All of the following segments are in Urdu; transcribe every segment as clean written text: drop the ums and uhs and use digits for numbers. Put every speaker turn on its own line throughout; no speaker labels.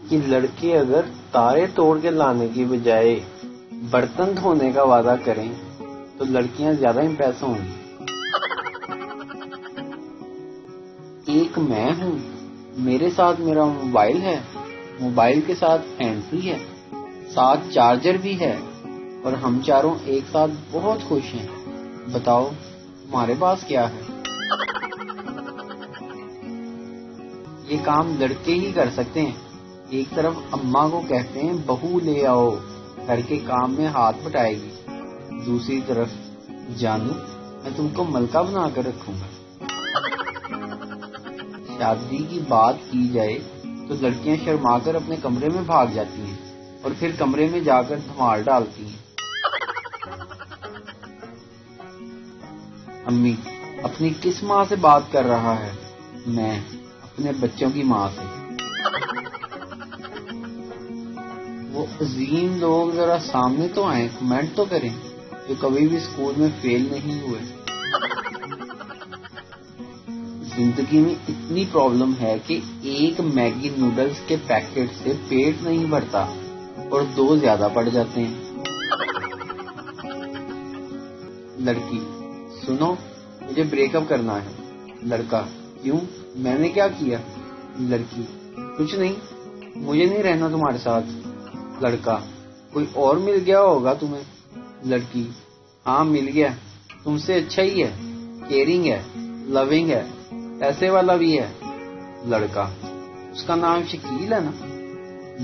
کہ لڑکے اگر تارے توڑ کے لانے کی بجائے برتن دھونے کا وعدہ کریں تو لڑکیاں زیادہ امپریس ہوں گی۔ ایک میں ہوں، میرے ساتھ میرا موبائل ہے، موبائل کے ساتھ ہینڈ فری ہے، ساتھ چارجر بھی ہے، اور ہم چاروں ایک ساتھ بہت خوش ہیں۔ بتاؤ تمہارے پاس کیا ہے؟ یہ کام لڑکے ہی کر سکتے ہیں۔ ایک طرف اماں کو کہتے ہیں بہو لے آؤ، گھر کے کام میں ہاتھ بٹائے گی، دوسری طرف جانو میں تم کو ملکہ بنا کر رکھوں گا۔ شادی کی بات کی جائے تو لڑکیاں شرما کر اپنے کمرے میں بھاگ جاتی ہیں اور پھر کمرے میں جا کر دھمال ڈالتی ہیں۔ امی اپنی کس ماں سے بات کر رہا ہے؟ میں اپنے بچوں کی ماں سے۔ وہ عظیم لوگ ذرا سامنے تو آئیں، کمنٹ تو کریں، جو کبھی بھی اسکول میں فیل نہیں ہوئے۔ زندگی میں اتنی پرابلم ہے کہ ایک میگی نوڈلز کے پیکٹ سے پیٹ نہیں بھرتا اور 2 زیادہ پڑ جاتے ہیں۔ لڑکی سنو مجھے بریک اپ کرنا ہے۔ لڑکا کیوں، میں نے کیا کیا؟ لڑکی کچھ نہیں، مجھے نہیں رہنا تمہارے ساتھ۔ لڑکا کوئی اور مل گیا ہوگا تمہیں؟ لڑکی ہاں مل گیا، تم سے اچھا ہی ہے، کیئرنگ ہے، لونگ ہے، پیسے والا بھی ہے۔ لڑکا اس کا نام شکیل ہے نا؟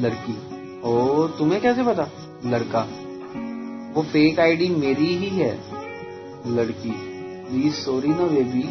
لڑکی او تمہیں کیسے پتا؟ لڑکا وہ فیک آئی ڈی میری ہی ہے۔ لڑکی پلیز سوری نا بیبی،